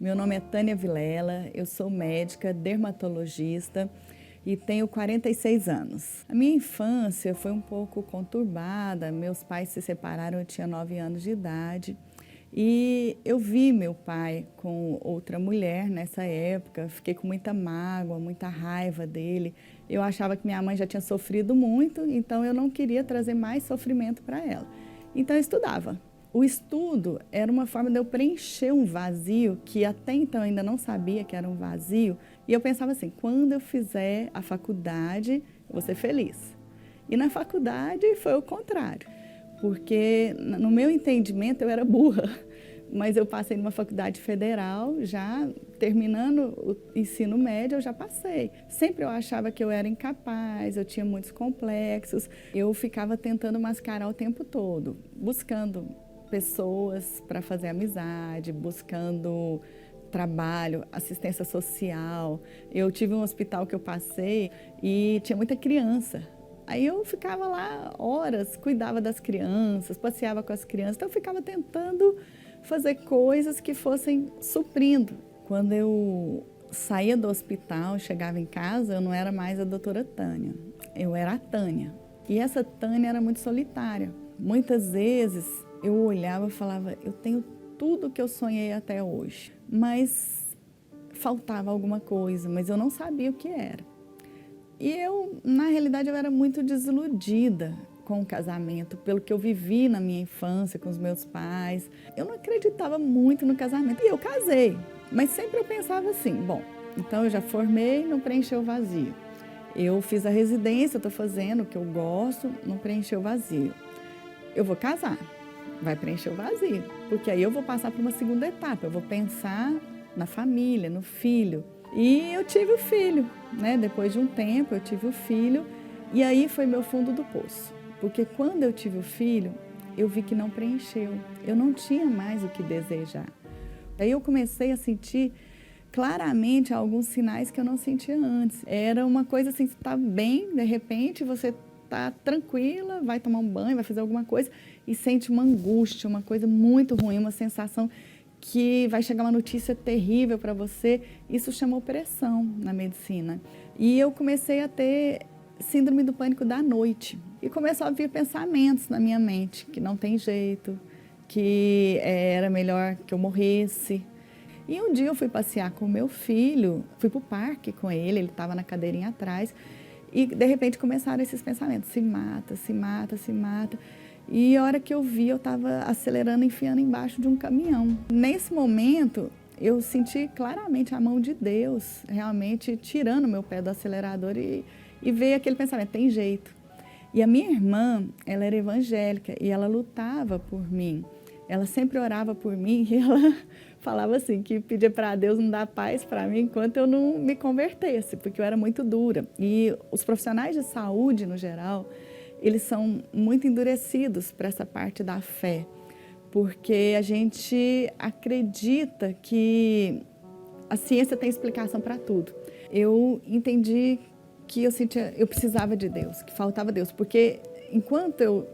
Meu nome é Tânia Vilela, eu sou médica, dermatologista e tenho 46 anos. A minha infância foi um pouco conturbada, meus pais se separaram, eu tinha 9 anos de idade. E eu vi meu pai com outra mulher nessa época, fiquei com muita mágoa, muita raiva dele. Eu achava que minha mãe já tinha sofrido muito, então eu não queria trazer mais sofrimento para ela. Então eu estudava. O estudo era uma forma de eu preencher um vazio que até então eu ainda não sabia que era um vazio. E eu pensava assim, quando eu fizer a faculdade, eu vou ser feliz. E na faculdade foi o contrário. Porque no meu entendimento eu era burra, mas eu passei numa faculdade federal, já terminando o ensino médio eu já passei. Sempre eu achava que eu era incapaz, eu tinha muitos complexos, eu ficava tentando mascarar o tempo todo, buscando pessoas para fazer amizade, buscando trabalho, assistência social. Eu tive um hospital que eu passei e tinha muita criança. Aí eu ficava lá horas, cuidava das crianças, passeava com as crianças, então eu ficava tentando fazer coisas que fossem suprindo. Quando eu saía do hospital, chegava em casa, eu não era mais a doutora Tânia, eu era a Tânia. E essa Tânia era muito solitária. Muitas vezes eu olhava e falava, eu tenho tudo que eu sonhei até hoje, mas faltava alguma coisa, mas eu não sabia o que era. E eu, na realidade, eu era muito desiludida com o casamento, pelo que eu vivi na minha infância com os meus pais. Eu não acreditava muito no casamento. E eu casei, mas sempre eu pensava assim, bom, então eu já formei, não preencheu o vazio. Eu fiz a residência, estou fazendo o que eu gosto, não preencheu o vazio. Eu vou casar, vai preencher o vazio, porque aí eu vou passar para uma segunda etapa, eu vou pensar na família, no filho. E eu tive o filho, né? Depois de um tempo eu tive o filho e aí foi meu fundo do poço. Porque quando eu tive o filho, eu vi que não preencheu, eu não tinha mais o que desejar. Aí eu comecei a sentir claramente alguns sinais que eu não sentia antes. Era uma coisa assim, você está bem, de repente você está tranquila, vai tomar um banho, vai fazer alguma coisa e sente uma angústia, uma coisa muito ruim, uma sensação que vai chegar uma notícia terrível para você. Isso chama opressão na medicina. E eu comecei a ter síndrome do pânico da noite. E começou a vir pensamentos na minha mente, que não tem jeito, que era melhor que eu morresse. E um dia eu fui passear com o meu filho, fui para o parque com ele estava na cadeirinha atrás, e de repente começaram esses pensamentos, se mata, se mata, se mata. E a hora que eu vi, eu estava acelerando, enfiando embaixo de um caminhão. Nesse momento, eu senti claramente a mão de Deus, realmente tirando meu pé do acelerador e veio aquele pensamento, tem jeito. E a minha irmã, ela era evangélica e ela lutava por mim. Ela sempre orava por mim e ela falava assim, que pedia para Deus não dar paz para mim enquanto eu não me convertesse, porque eu era muito dura. E os profissionais de saúde, no geral, eles são muito endurecidos para essa parte da fé, porque a gente acredita que a ciência tem explicação para tudo. Eu entendi que eu precisava de Deus, que faltava Deus, porque enquanto eu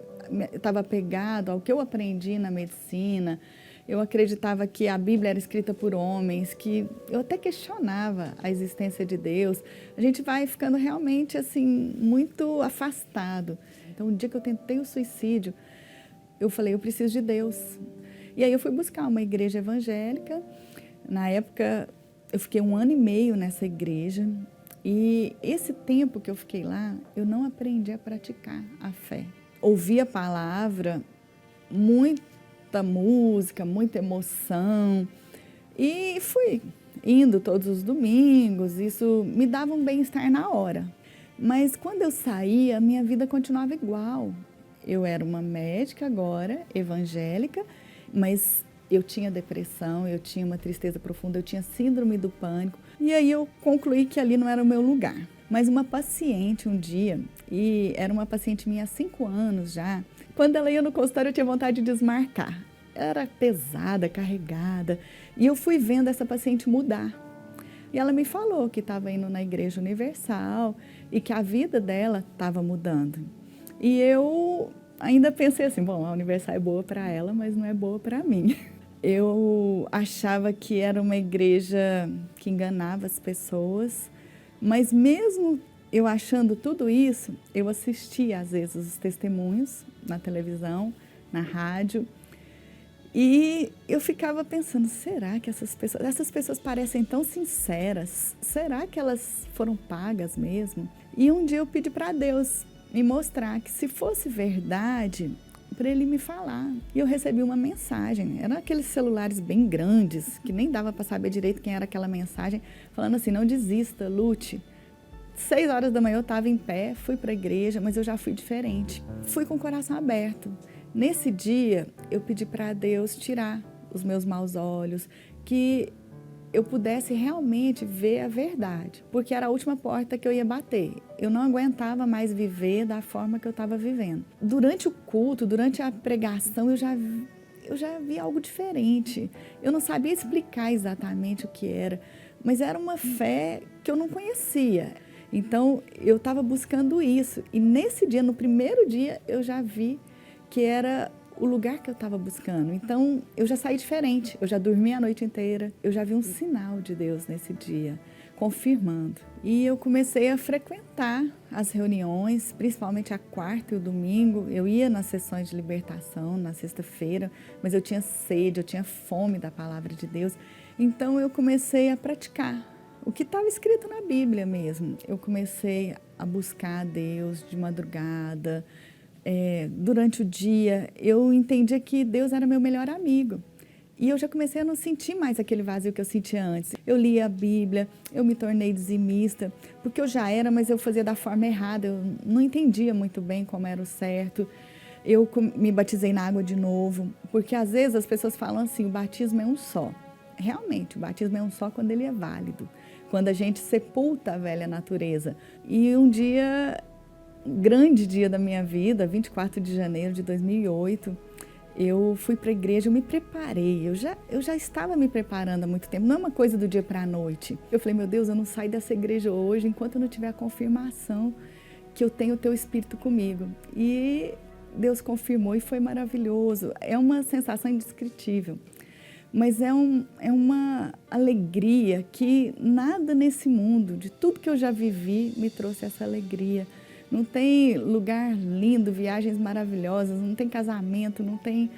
estava apegado ao que eu aprendi na medicina, eu acreditava que a Bíblia era escrita por homens, que eu até questionava a existência de Deus. A gente vai ficando realmente assim muito afastado. Então, o dia que eu tentei o suicídio, eu falei, eu preciso de Deus. E aí eu fui buscar uma igreja evangélica. Na época, eu fiquei 1 ano e meio nessa igreja. E esse tempo que eu fiquei lá, eu não aprendi a praticar a fé. Ouvi a palavra, muita música, muita emoção. E fui indo todos os domingos, isso me dava um bem-estar na hora. Mas quando eu saía, a minha vida continuava igual. Eu era uma médica agora, evangélica, mas eu tinha depressão, eu tinha uma tristeza profunda, eu tinha síndrome do pânico. E aí eu concluí que ali não era o meu lugar. Mas uma paciente um dia, e era uma paciente minha há 5 anos já, quando ela ia no consultório eu tinha vontade de desmarcar. Era pesada, carregada, e eu fui vendo essa paciente mudar. E ela me falou que estava indo na Igreja Universal e que a vida dela estava mudando. E eu ainda pensei assim, bom, a Universal é boa para ela, mas não é boa para mim. Eu achava que era uma igreja que enganava as pessoas, mas mesmo eu achando tudo isso, eu assistia às vezes os testemunhos na televisão, na rádio, e eu ficava pensando, será que essas pessoas parecem tão sinceras? Será que elas foram pagas mesmo? E um dia eu pedi para Deus me mostrar que se fosse verdade, para ele me falar. E eu recebi uma mensagem, eram aqueles celulares bem grandes, que nem dava para saber direito quem era aquela mensagem, falando assim, não desista, lute. 6 horas da manhã eu estava em pé, fui para a igreja, mas eu já fui diferente. Fui com o coração aberto. Nesse dia, eu pedi para Deus tirar os meus maus olhos, que eu pudesse realmente ver a verdade, porque era a última porta que eu ia bater. Eu não aguentava mais viver da forma que eu estava vivendo. Durante o culto, durante a pregação, eu já vi algo diferente. Eu não sabia explicar exatamente o que era, mas era uma fé que eu não conhecia. Então, eu estava buscando isso. E nesse dia, no primeiro dia, eu já vi que era o lugar que eu estava buscando. Então, eu já saí diferente, eu já dormi a noite inteira, eu já vi um sinal de Deus nesse dia, confirmando. E eu comecei a frequentar as reuniões, principalmente a quarta e o domingo. Eu ia nas sessões de libertação, na sexta-feira, mas eu tinha sede, eu tinha fome da palavra de Deus. Então, eu comecei a praticar o que estava escrito na Bíblia mesmo. Eu comecei a buscar a Deus de madrugada. Durante o dia, eu entendia que Deus era meu melhor amigo. E eu já comecei a não sentir mais aquele vazio que eu sentia antes. Eu lia a Bíblia, eu me tornei dizimista, porque eu já era, mas eu fazia da forma errada. Eu não entendia muito bem como era o certo. Eu me batizei na água de novo, porque às vezes as pessoas falam assim, o batismo é um só. Realmente, o batismo é um só quando ele é válido, quando a gente sepulta a velha natureza. E um dia, grande dia da minha vida, 24 de janeiro de 2008, eu fui para a igreja, eu me preparei, eu já estava me preparando há muito tempo, não é uma coisa do dia para a noite. Eu falei, meu Deus, eu não saio dessa igreja hoje enquanto eu não tiver a confirmação que eu tenho o teu Espírito comigo. E Deus confirmou e foi maravilhoso, é uma sensação indescritível. Mas é uma alegria que nada nesse mundo, de tudo que eu já vivi, me trouxe essa alegria. Não tem lugar lindo, viagens maravilhosas, não tem casamento, não tem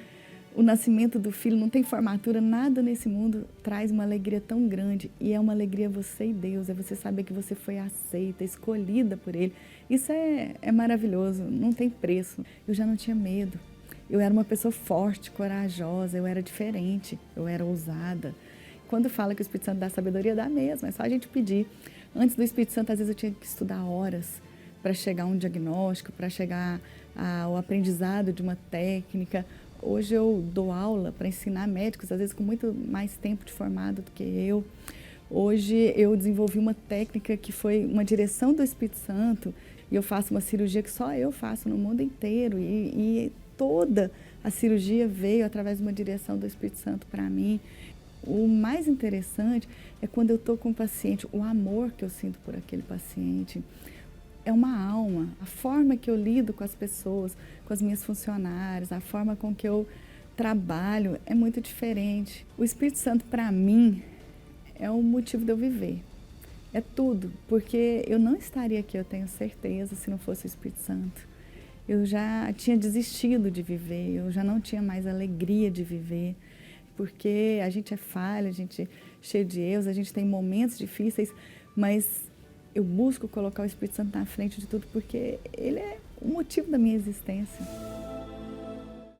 o nascimento do filho, não tem formatura, nada nesse mundo traz uma alegria tão grande. E é uma alegria você e Deus, é você saber que você foi aceita, escolhida por Ele. Isso é maravilhoso, não tem preço. Eu já não tinha medo. Eu era uma pessoa forte, corajosa, eu era diferente, eu era ousada. Quando fala que o Espírito Santo dá sabedoria, dá mesmo, é só a gente pedir. Antes do Espírito Santo, às vezes eu tinha que estudar horas para chegar a um diagnóstico, para chegar ao aprendizado de uma técnica. Hoje eu dou aula para ensinar médicos, às vezes com muito mais tempo de formado do que eu. Hoje eu desenvolvi uma técnica que foi uma direção do Espírito Santo e eu faço uma cirurgia que só eu faço no mundo inteiro e toda a cirurgia veio através de uma direção do Espírito Santo para mim. O mais interessante é quando eu estou com o paciente, o amor que eu sinto por aquele paciente. É uma alma, a forma que eu lido com as pessoas, com as minhas funcionárias, a forma com que eu trabalho é muito diferente. O Espírito Santo, para mim, é o motivo de eu viver. É tudo, porque eu não estaria aqui, eu tenho certeza, se não fosse o Espírito Santo. Eu já tinha desistido de viver, eu já não tinha mais alegria de viver, porque a gente é falha, a gente é cheio de erros, a gente tem momentos difíceis, mas eu busco colocar o Espírito Santo na frente de tudo, porque ele é o motivo da minha existência.